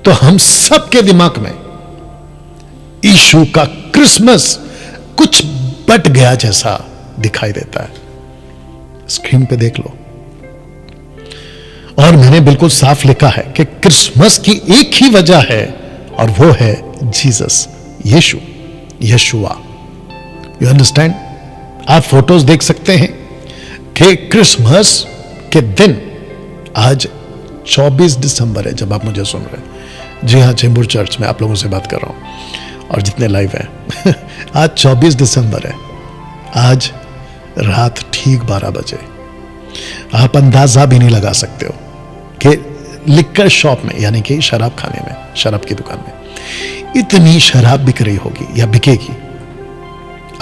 तो हम सबके दिमाग में यीशु का क्रिसमस कुछ बट गया जैसा दिखाई देता है। स्क्रीन पे देख लो। और मैंने बिल्कुल साफ लिखा है कि क्रिसमस की एक ही वजह है और वो है जीसस, यीशु, यशुआ। You understand? आप फोटोज देख सकते हैं कि क्रिसमस के दिन, आज 24 दिसंबर है जब आप मुझे सुन रहे हैं। जी हाँ, चेंबूर चर्च में आप लोगों से बात कर रहा हूं और जितने लाइव हैं आज 24 दिसंबर है। आज रात ठीक 12 बजे। आप अंदाजा भी नहीं लगा सकते हो कि लिक्कर शॉप में, यानी कि शराब खाने में, शराब की दुकान में इतनी शराब बिक रही होगी या बिकेगी,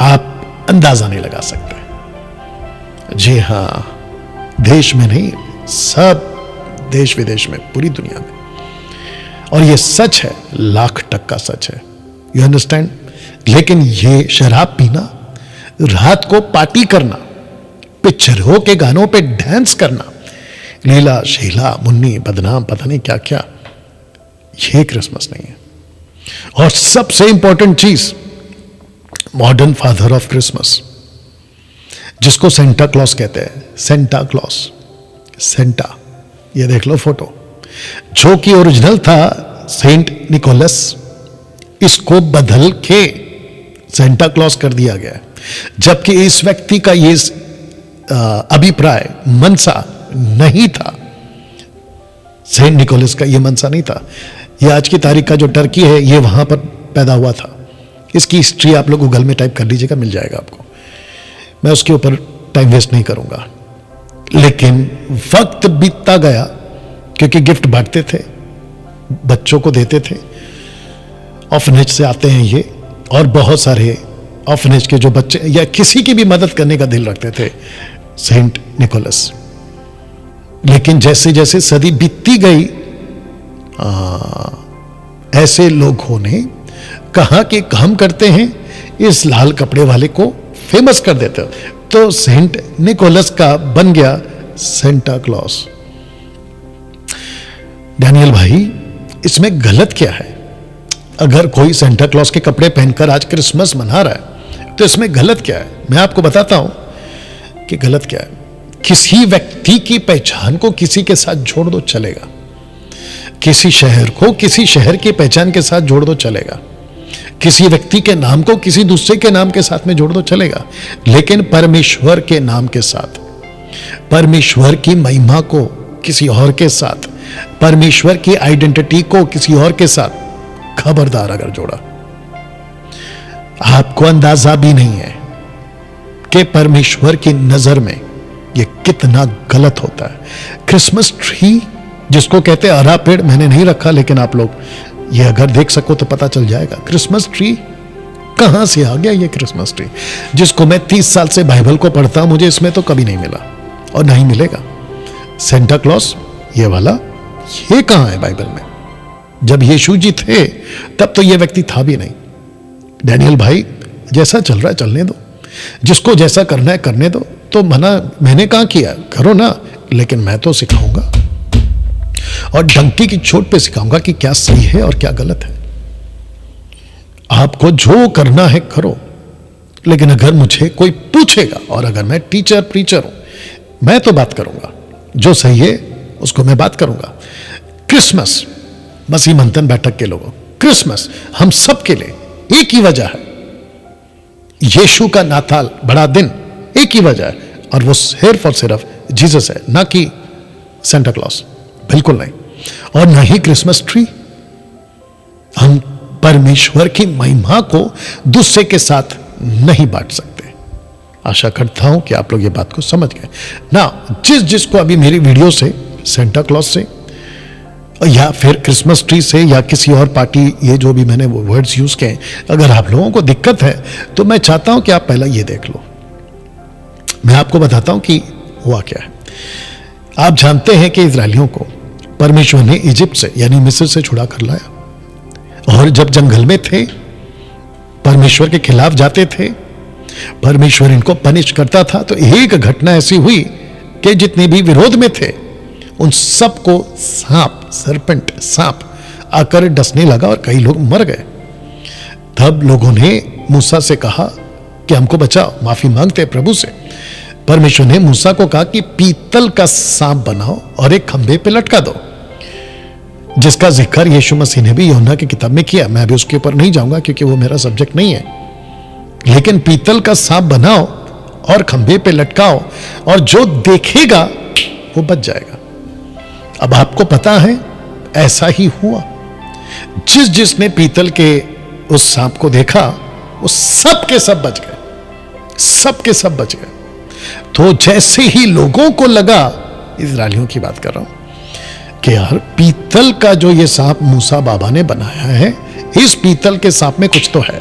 आप अंदाजा नहीं लगा सकते। जी हां, देश में नहीं, सब देश विदेश में, पूरी दुनिया में। और ये सच है, लाख टक्का सच है। You understand? लेकिन ये शराब पीना, रात को पार्टी करना, पिक्चरों के गानों पे डांस करना, लीला शीला मुन्नी बदनाम पता नहीं क्या क्या, ये क्रिसमस नहीं है। और सबसे इंपॉर्टेंट चीज, मॉडर्न फादर ऑफ क्रिसमस, जिसको सेंटा क्लॉस कहते हैं, सेंटा क्लॉस, सेंटा, ये देख लो फोटो, जो कि ओरिजिनल था सेंट निकोलस, इसको बदल के सेंटा क्लॉस कर दिया गया है। जबकि इस व्यक्ति का ये अभिप्राय, मनसा नहीं था, सेंट निकोलस का ये मनसा नहीं था। ये आज की तारीख का जो टर्की है, ये वहां पर पैदा हुआ था। इसकी हिस्ट्री आप लोग गूगल में टाइप कर लीजिएगा, मिल जाएगा आपको। मैं उसके ऊपर टाइम वेस्ट नहीं करूंगा। लेकिन वक्त बीतता गया, क्योंकि गिफ्ट बांटते थे, बच्चों को देते थे। ऑर्फनेज से आते हैं ये, और बहुत सारे ऑर्फनेज के जो बच्चे या किसी की भी मदद करने का दिल रखते थे, सेंट निकोलस। लेकिन जैसे जैसे सदी बीतती गई, ऐसे लोगों ने कहा कि हम करते हैं, इस लाल कपड़े वाले को फेमस कर देते हो, तो सेंट निकोलस का बन गया सेंटा क्लॉस। डैनियल भाई, इसमें गलत क्या है? अगर कोई सेंटा क्लॉस के कपड़े पहनकर आज क्रिसमस मना रहा है, तो इसमें गलत क्या है? मैं आपको बताता हूं कि गलत क्या है। किसी व्यक्ति की पहचान को किसी के साथ जोड़ दो, चलेगा। किसी शहर को किसी शहर की पहचान के साथ जोड़ दो, चलेगा। किसी व्यक्ति के नाम को किसी दूसरे के नाम के साथ में जोड़ दो, चलेगा। लेकिन परमेश्वर के नाम के साथ, परमेश्वर की महिमा को किसी और के साथ, परमेश्वर की आइडेंटिटी को किसी और के साथ, खबरदार अगर जोड़ा, आपको अंदाजा भी नहीं है कि परमेश्वर की नजर में यह कितना गलत होता है। क्रिसमस ट्री, जिसको कहते हैं हरा पेड़, मैंने नहीं रखा, लेकिन आप लोग ये अगर देख सको तो पता चल जाएगा। क्रिसमस ट्री कहां से आ गया? ये क्रिसमस ट्री जिसको मैं 30 साल से बाइबल को पढ़ता हूं, मुझे इसमें तो कभी नहीं मिला और नहीं मिलेगा। सेंटा क्लॉस ये वाला, ये कहां है बाइबल में? जब यीशु जी थे तब तो ये व्यक्ति था भी नहीं। डैनियल भाई, जैसा चल रहा है चलने दो, जिसको जैसा करना है करने दो। तो मना मैंने कहा किया, करो ना, लेकिन मैं तो सिखाऊंगा और डंकी की चोट पे सिखाऊंगा कि क्या सही है और क्या गलत है। आपको जो करना है करो, लेकिन अगर मुझे कोई पूछेगा, और अगर मैं टीचर प्रीचर हूं, मैं तो बात करूंगा, जो सही है उसको मैं बात करूंगा। क्रिसमस, मसीह मंथन बैठक के लोगों, क्रिसमस हम सब के लिए एक ही वजह है। यीशु का नाताल, बड़ा दिन, एक ही वजह है, और वो सिर्फ और सिर्फ जीसस है, ना कि सेंटा क्लॉस, बिल्कुल नहीं। और ना ही क्रिसमस ट्री। हम परमेश्वर की महिमा को दूसरे के साथ नहीं बांट सकते। आशा करता हूं कि आप लोग ये बात को समझ गए ना। जिसको अभी मेरी वीडियो से, सेंटा क्लॉस से या फिर क्रिसमस ट्री से या किसी और पार्टी, ये जो भी मैंने वो वर्ड्स यूज किए, अगर आप लोगों को दिक्कत है तो मैं चाहता हूं कि आप पहला ये देख लो। मैं आपको बताता हूं कि हुआ क्या है। आप जानते हैं कि इजरायलियों को परमेश्वर ने इजिप्ट से, यानी मिस्र से छुड़ा कर लाया, और जब जंगल में थे, परमेश्वर के खिलाफ जाते थे, परमेश्वर इनको पनिश करता था। तो एक घटना ऐसी हुई कि जितने भी विरोध में थे उन सबको सांप, सरपेंट, सांप आकर डसने लगा और कई लोग मर गए। तब लोगों ने मूसा से कहा कि हमको बचाओ, माफी मांगते हैं प्रभु से। परमेश्वर ने मूसा को कहा कि पीतल का सांप बनाओ और एक खंभे पे लटका दो, जिसका जिक्र यीशु मसीह ने भी यूहन्ना की किताब में किया। मैं भी उसके ऊपर नहीं जाऊंगा क्योंकि वो मेरा सब्जेक्ट नहीं है, लेकिन पीतल का सांप बनाओ और खंभे पे लटकाओ और जो देखेगा वो बच जाएगा। अब आपको पता है ऐसा ही हुआ। जिसने पीतल के उस सांप को देखा वो सब के सब बच गए, सब के सब बच गए। तो जैसे ही लोगों को लगा, इजरायलियों की बात कर रहा हूं, कि यार पीतल का जो ये सांप मूसा बाबा ने बनाया है, इस पीतल के सांप में कुछ तो है,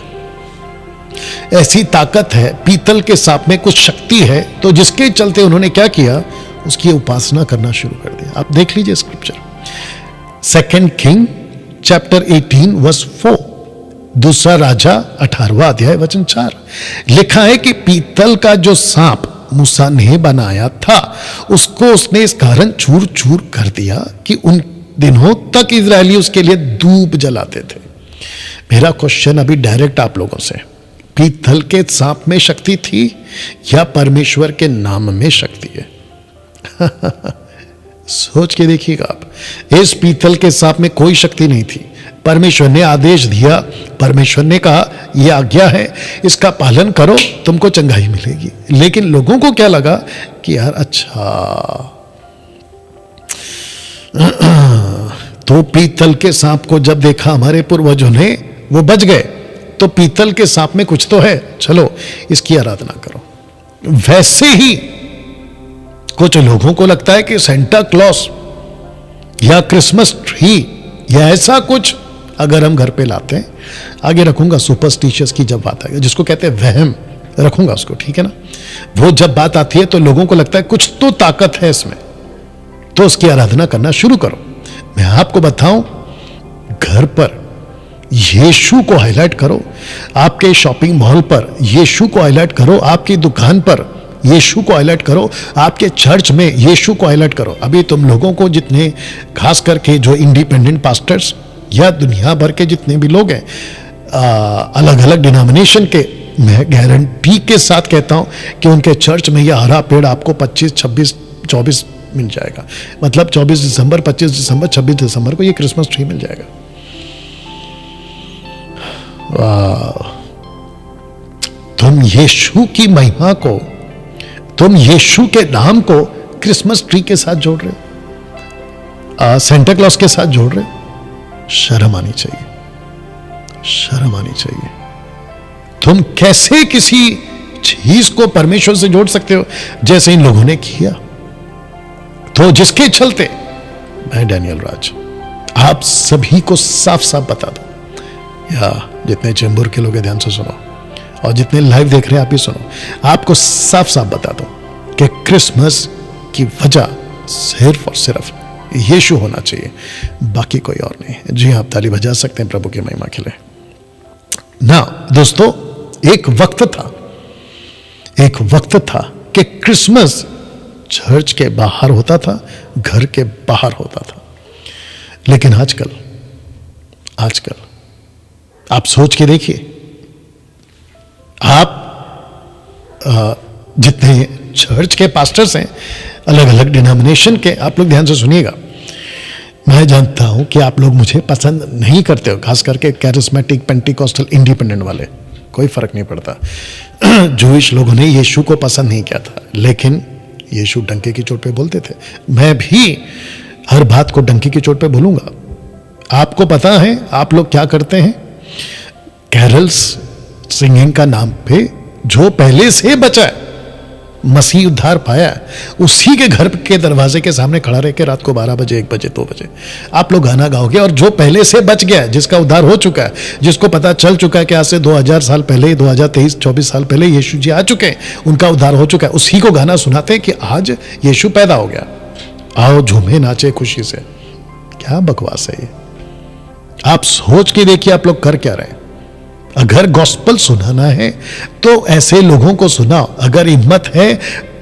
ऐसी ताकत है, पीतल के सांप में कुछ शक्ति है। तो जिसके चलते उन्होंने क्या किया, उसकी उपासना करना शुरू कर दिया। आप देख लीजिए स्क्रिप्चर, 2 किंग चैप्टर 18 वर्स 4, दूसरा राजा 18वां अध्याय वचन 4, लिखा है कि पीतल का जो सांप मूसा ने बनाया था, उसको उसने इस कारण चूर चूर कर दिया कि उन दिनों तक इजरायली उसके लिए धूप जलाते थे। मेरा क्वेश्चन अभी डायरेक्ट आप लोगों से, पीतल के सांप में शक्ति थी या परमेश्वर के नाम में शक्ति है? सोच के देखिएगा आप। इस पीतल के सांप में कोई शक्ति नहीं थी। परमेश्वर ने आदेश दिया, परमेश्वर ने कहा यह आज्ञा है, इसका पालन करो, तुमको चंगाई मिलेगी। लेकिन लोगों को क्या लगा कि यार अच्छा, तो पीतल के सांप को जब देखा हमारे पूर्वजों ने, वो बच गए, तो पीतल के सांप में कुछ तो है, चलो इसकी आराधना करो। वैसे ही कुछ लोगों को लगता है कि सेंटा क्लॉस या क्रिसमस ट्री या ऐसा कुछ अगर हम घर पे लाते हैं, आगे रखूंगा सुपरस्टिशियस की जब बात आएगी, जिसको कहते हैं वहम, रखूंगा उसको, ठीक है ना। वो जब बात आती है तो लोगों को लगता है कुछ तो ताकत है इसमें, तो उसकी आराधना करना शुरू करो। मैं आपको बताऊं, घर पर यीशु को हाईलाइट करो, आपके शॉपिंग मॉल पर यीशु को हाईलाइट करो, आपकी दुकान पर यीशु को हाईलाइट करो, आपके चर्च में यीशु को हाईलाइट करो। अभी तुम लोगों को, जितने खास करके जो इंडिपेंडेंट पास्टर्स या दुनिया भर के जितने भी लोग हैं अलग अलग डिनोमिनेशन के, मैं गारंटी के साथ कहता हूं कि उनके चर्च में यह हरा पेड़ आपको 25, 26, 24 मिल जाएगा। मतलब 24 दिसंबर, 25 दिसंबर, 26 दिसंबर को यह क्रिसमस ट्री मिल जाएगा। तुम यीशु की महिमा को, तुम यीशु के नाम को क्रिसमस ट्री के साथ जोड़ रहे हो, सेंटा क्लॉज के साथ जोड़ रहे हो। शर्म आनी चाहिए, शर्म आनी चाहिए। तुम कैसे किसी चीज को परमेश्वर से जोड़ सकते हो जैसे इन लोगों ने किया? तो जिसके चलते मैं डैनियल राज आप सभी को साफ साफ बता दूं, या जितने चेंबूर के लोग हैं ध्यान से सुनो, और जितने लाइव देख रहे हैं आप भी सुनो, आपको साफ साफ बता दूं कि क्रिसमस की वजह सिर्फ और सिर्फ यीशु होना चाहिए, बाकी कोई और नहीं। जी आप ताली बजा सकते हैं प्रभु की महिमा के लिए ना। दोस्तों, एक वक्त था कि क्रिसमस चर्च के बाहर होता था, घर के बाहर होता था। लेकिन आजकल आप सोच के देखिए, आप जितने चर्च के पास्टर्स हैं अलग अलग डिनोमिनेशन के, आप लोग ध्यान से सुनिएगा। मैं जानता हूं कि आप लोग मुझे पसंद नहीं करते हो, खास करके कैरिस्मेटिक, पेंटिकॉस्टल, इंडिपेंडेंट वाले, कोई फर्क नहीं पड़ता। जूइश लोगों ने यीशु को पसंद नहीं किया था, लेकिन यीशु डंके की चोट पे बोलते थे। मैं भी हर बात को डंके की चोट पे बोलूंगा। आपको पता है आप लोग क्या करते हैं? कैरल्स सिंगिंग का नाम पे जो पहले से बचा है, मसीह उद्धार पाया, उसी के घर के दरवाजे के सामने खड़ा रह के रात को 12 बजे, 1 बजे, 2 बजे आप लोग गाना गाओगे। और जो पहले से बच गया है, जिसका उद्धार हो चुका है, जिसको पता चल चुका है कि आज से 2000 साल पहले, 2023, 24 साल पहले यीशु जी आ चुके हैं, उनका उद्धार हो चुका है, उसी को गाना सुनाते हैं कि आज यीशु पैदा हो गया, आओ झूमे नाचे खुशी से। क्या बकवास है ये? आप सोच के देखिए आप लोग कर क्या रहे हैं। अगर गॉस्पल सुनाना है तो ऐसे लोगों को सुनाओ। अगर हिम्मत है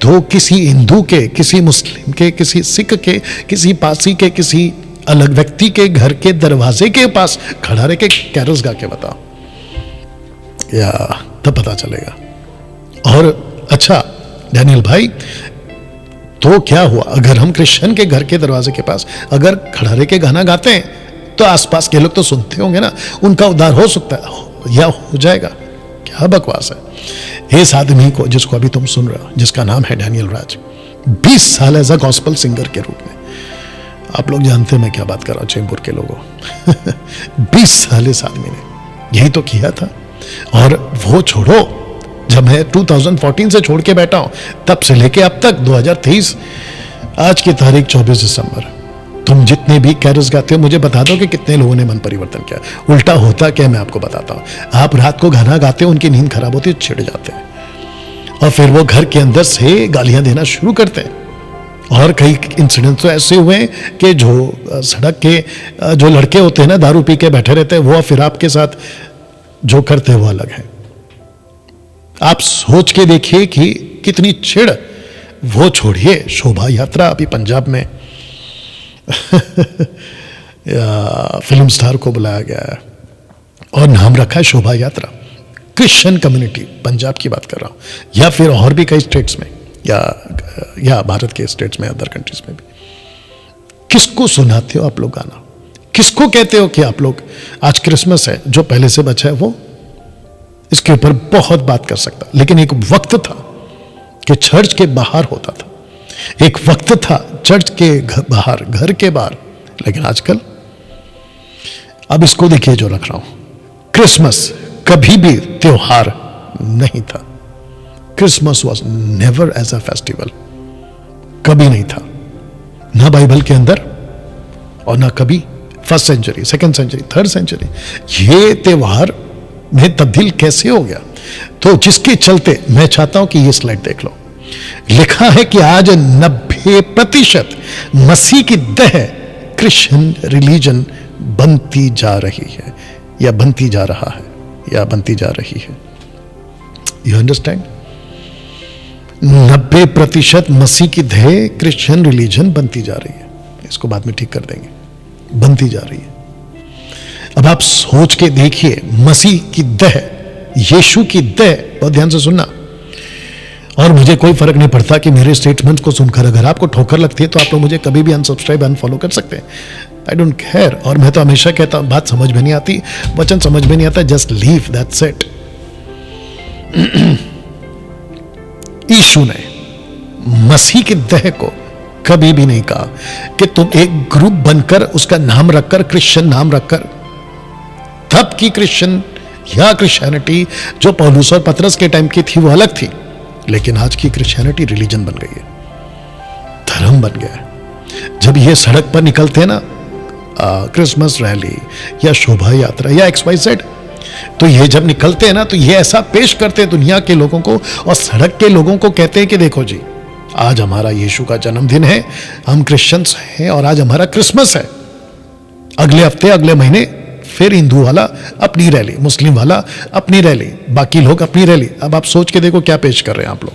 तो किसी हिंदू के, किसी मुस्लिम के, किसी सिख के, किसी पारसी के, किसी अलग व्यक्ति के घर के दरवाजे के पास खड़ा रह के कैरल्स गा के बताओ, या तब पता चलेगा। और अच्छा डैनियल भाई, तो क्या हुआ अगर हम क्रिश्चियन के घर के दरवाजे के पास अगर खड़ा रह के गाना गाते हैं तो आसपास के लोग तो सुनते होंगे ना, उनका उद्धार हो सकता है या हो जाएगा? क्या बकवास है। इस आदमी को जिसको अभी तुम सुन रहे हो, जिसका नाम है डैनियल राज, 20 साल एज अ गॉस्पेल सिंगर के रूप में, आप लोग जानते हैं मैं क्या बात कर रहा हूं चेंबूर के लोगों 20 साल इस आदमी ने यही तो किया था। और वो छोड़ो, जब मैं 2014 से छोड़ के बैठा हूं तब से लेके अब तक 2023 आज की तारीख 24 दिसंबर, तुम जितने भी कैरल्स गाते हो मुझे बता दो कि कितने लोगों ने मन परिवर्तन किया। उल्टा होता क्या मैं आपको बताता हूं। आप रात को गाना गाते हो, उनकी नींद खराब होती है, चिढ़ जाते हैं और फिर वो घर के अंदर से गालियां देना शुरू करते हैं। और कई इंसिडेंट्स तो ऐसे हुए कि जो सड़क के जो लड़के होते हैं ना, दारू पी के बैठे रहते हैं, वो फिर आपके साथ जो करते हैं वो अलग है। आप सोच के देखिए कि कितनी चिढ़। वो छोड़िए, शोभा यात्रा अभी पंजाब में फिल्म स्टार को बुलाया गया है और नाम रखा है शोभा यात्रा। क्रिश्चियन कम्युनिटी, पंजाब की बात कर रहा हूं, या फिर और भी कई स्टेट्स में, या भारत के स्टेट्स में, अदर कंट्रीज में भी। किसको सुनाते हो आप लोग गाना? किसको कहते हो कि आप लोग आज क्रिसमस है, जो पहले से बचा है वो इसके ऊपर बहुत बात कर सकता। लेकिन एक वक्त था कि चर्च के बाहर होता था, एक वक्त था चर्च के बाहर, घर के बाहर। लेकिन आजकल, अब इसको देखिए जो रख रहा हूं, क्रिसमस कभी भी त्योहार नहीं था। Christmas was never as a festival, कभी नहीं था, ना बाइबल के अंदर और ना कभी first century, second century, third century. ये त्योहार में तब्दील कैसे हो गया? तो जिसके चलते मैं चाहता हूं कि ये स्लाइड देख लो। लिखा है कि आज 90% मसीह की देह क्रिश्चियन रिलीजन बनती जा रही है, या बनती जा रहा है, या बनती जा रही है। You understand? 90% मसीह की देह क्रिश्चियन रिलीजन बनती जा रही है। इसको बाद में ठीक कर देंगे, बनती जा रही है। अब आप सोच के देखिए, मसीह की देह, यीशु की देह, बहुत ध्यान से सुनना। और मुझे कोई फर्क नहीं पड़ता कि मेरे स्टेटमेंट्स को सुनकर अगर आपको ठोकर लगती है तो आप लोग मुझे कभी भी अनसब्सक्राइब, अनफॉलो कर सकते हैं। I don't care. और मैं तो हमेशा कहता हूं, बात समझ में नहीं आती, वचन समझ में नहीं आता, जस्ट लीव, दैट्स इट। यीशु ने मसीह की देह को कभी भी नहीं कहा कि तुम एक ग्रुप बनकर उसका नाम रखकर, क्रिश्चियन नाम रखकर, तब की क्रिश्चियन या क्रिश्चियनिटी जो पौलुस और पतरस के टाइम की थी वो अलग थी। लेकिन आज की क्रिश्चियनिटी रिलीजन बन गई है, धर्म बन गया है। जब ये सड़क पर निकलते हैं ना, क्रिसमस रैली या शोभा यात्रा या XYZ, तो ये जब निकलते हैं ना तो ये ऐसा पेश करते हैं दुनिया के लोगों को, और सड़क के लोगों को कहते हैं कि देखो जी, आज हमारा यीशु का जन्मदिन है, हम क्रिश्चियंस हैं और आज हमारा क्रिसमस है। अगले हफ्ते, अगले महीने फिर हिंदू वाला अपनी रैली, मुस्लिम वाला अपनी रैली, बाकी लोग अपनी रैली। अब आप सोच के देखो क्या पेश कर रहे हैं आप लोग,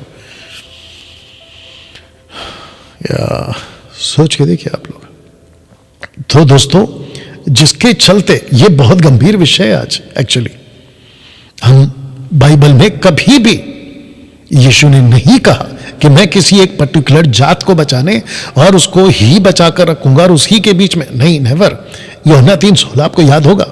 या सोच के देखिए आप लोग। तो दोस्तों, जिसके चलते ये बहुत गंभीर विषय है आज। एक्चुअली हम बाइबल में कभी भी यीशु ने नहीं कहा कि मैं किसी एक पर्टिकुलर जात को बचाने और उसको ही बचाकर रखूंगा और उसी के बीच में, नहीं, नेवर। यूहन्ना 3:16 आपको याद होगा,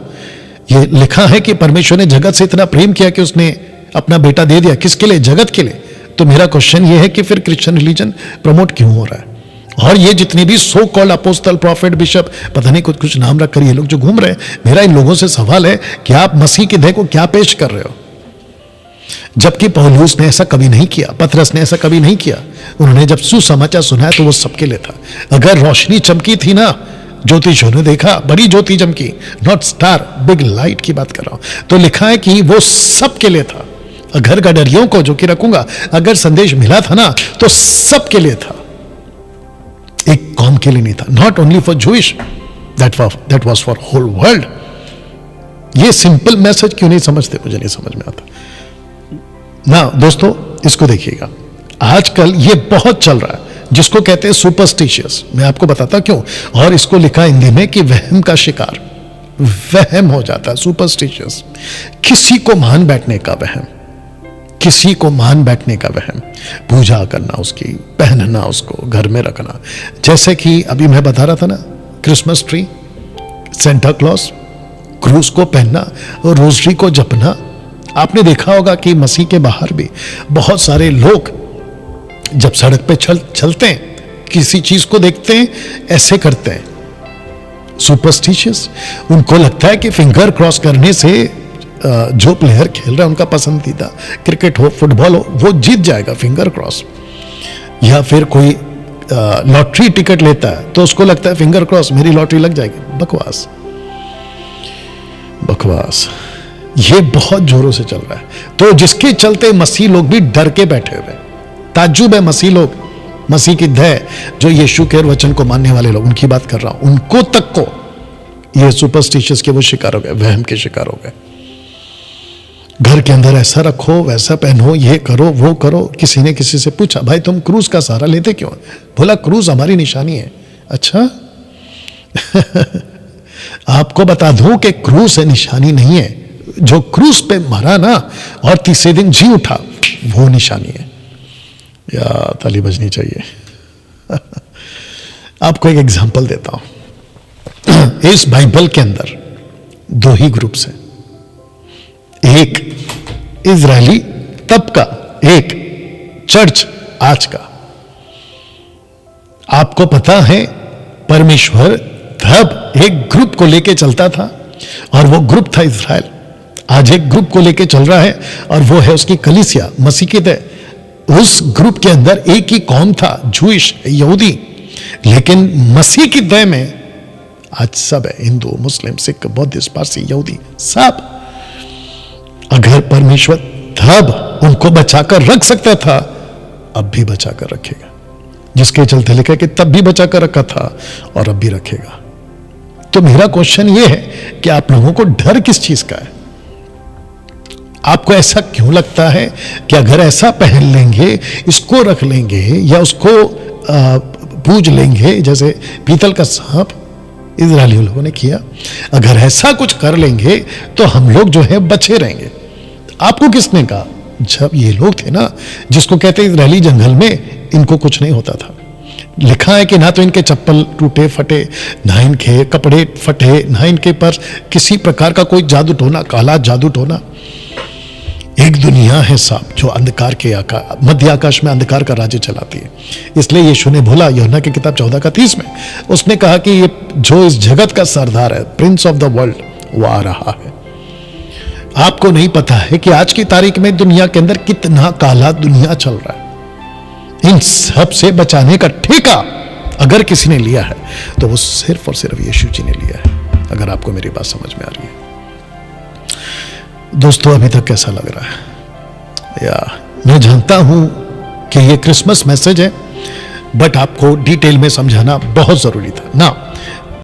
ये लिखा है कि परमेश्वर ने जगत से इतना प्रेम किया कि उसने अपना बेटा दे दिया। किसके लिए? जगत के लिए। तो मेरा क्वेश्चन ये है कि फिर क्रिश्चियन रिलीजन प्रमोट क्यों हो रहा है? और ये जितने भी so called apostle, profit, bishop, पता नहीं कुछ नाम रखकर ये लोग जो घूम रहे हैं, मेरा इन लोगों से सवाल है कि आप मसीह की देह को क्या पेश कर रहे हो? जबकि पौलुस ने ऐसा कभी नहीं किया, पतरस ने ऐसा कभी नहीं किया। उन्होंने जब सुसमाचार सुनाया तो वो सबके लिए था। अगर रोशनी चमकी थी ना, ज्योतिषों ने देखा, बड़ी ज्योति चमकी, नॉट स्टार, बिग लाइट की बात कर रहा हूं, तो लिखा है कि वो सबके लिए था। घर गडरियों को जो कि रखूंगा, अगर संदेश मिला था ना तो सबके लिए था, एक कौम के लिए नहीं था। Not only for Jewish, that was for whole world. ये सिंपल मैसेज क्यों नहीं समझते, मुझे नहीं समझ में आता ना। दोस्तों, इसको देखिएगा, आजकल ये बहुत चल रहा है, जिसको कहते हैं सुपरस्टिशियस। मैं आपको बताता क्यों, और इसको लिखा हिंदी में कि वहम का शिकार, वहम हो जाता है, सुपरस्टिशियस, किसी को मान बैठने का वहम, किसी को मान बैठने का वहम, पूजा करना उसकी, पहनना उसको, घर में रखना। जैसे कि अभी मैं बता रहा था ना, क्रिसमस ट्री, सेंटा क्लॉज, क्रूस को पहनना और रोजरी को जपना। आपने देखा होगा कि मसीह के बाहर भी बहुत सारे लोग जब सड़क पे चलते हैं, किसी चीज को देखते हैं, ऐसे करते हैं, सुपरस्टिशियस। उनको लगता है कि फिंगर क्रॉस करने से जो प्लेयर खेल रहा है, उनका पसंदीदा, क्रिकेट हो, फुटबॉल हो, वो जीत जाएगा, फिंगर क्रॉस। या फिर कोई लॉटरी टिकट लेता है तो उसको लगता है फिंगर क्रॉस, मेरी लॉटरी लग जाएगी। बकवास, बकवास, ये बहुत जोरों से चल रहा है। तो जिसके चलते मसीह लोग भी डर के बैठे हुए, ताज्जुब है मसीह लोग, मसीह की दया, जो यीशु के वचन को मानने वाले लोग, उनकी बात कर रहा हूं, उनको तक को ये सुपरस्टिशियस के वो शिकार हो गए, वहम के शिकार हो गए। घर के अंदर ऐसा रखो, वैसा पहनो, ये करो, वो करो। किसी ने किसी से पूछा, भाई तुम क्रूस का सहारा लेते क्यों? बोला क्रूस हमारी निशानी है। अच्छा आपको बता दूं कि क्रूस है, निशानी नहीं है। जो क्रूस पे मरा ना और तीसरे दिन जी उठा, वो निशानी है। या ताली बजनी चाहिए। आपको एक एग्जांपल देता हूं। इस बाइबल के अंदर दो ही ग्रुप्स हैं, एक इजरायली तब का, एक चर्च आज का। आपको पता है परमेश्वर तब एक ग्रुप को लेके चलता था और वो ग्रुप था इजराइल। आज एक ग्रुप को लेके चल रहा है और वो है उसकी कलीसिया, मसीह की दया। उस ग्रुप के अंदर एक ही कौम था, जूइश, यहूदी, लेकिन मसीह की दया में आज सब है, हिंदू, मुस्लिम, सिख, बौद्धिस्ट, पारसी, यहूदी, सब। अगर परमेश्वर तब उनको बचाकर रख सकता था, अब भी बचाकर रखेगा। जिसके चलते लिखा कि तब भी बचाकर रखा था और अब भी रखेगा। तो मेरा क्वेश्चन यह है कि आप लोगों को डर किस चीज का है? आपको ऐसा क्यों लगता है कि अगर ऐसा पहन लेंगे, इसको रख लेंगे या उसको पूज लेंगे, जैसे पीतल का सांप इजरायली लोगों ने किया, अगर ऐसा कुछ कर लेंगे तो हम लोग जो है बचे रहेंगे? आपको किसने कहा? जब ये लोग थे ना, जिसको कहते हैं इजरायली जंगल में, इनको कुछ नहीं होता था। लिखा है कि ना तो इनके चप्पल टूटे फटे, ना इनके कपड़े फटे, ना इनके पर किसी प्रकार का कोई जादू टोना, काला जादू टोना। एक दुनिया है साहब जो अंधकार के मध्य आकाश में अंधकार का राज्य चलाती है। इसलिए यीशु ने बोला यूहन्ना की किताब 14:30 में, उसने कहा कि ये जो इस जगत का सरदार है, प्रिंस ऑफ द वर्ल्ड, वो आ रहा है। आपको नहीं पता है कि आज की तारीख में दुनिया के अंदर कितना काला दुनिया चल रहा है। इन सब से बचाने का ठेका अगर किसी ने लिया है तो वो सिर्फ और सिर्फ यीशु जी ने लिया है। अगर आपको मेरी बात समझ में आ रही है दोस्तों, अभी तक कैसा लग रहा है? या मैं जानता हूं कि ये क्रिसमस मैसेज है, बट आपको डिटेल में समझाना बहुत जरूरी था ना।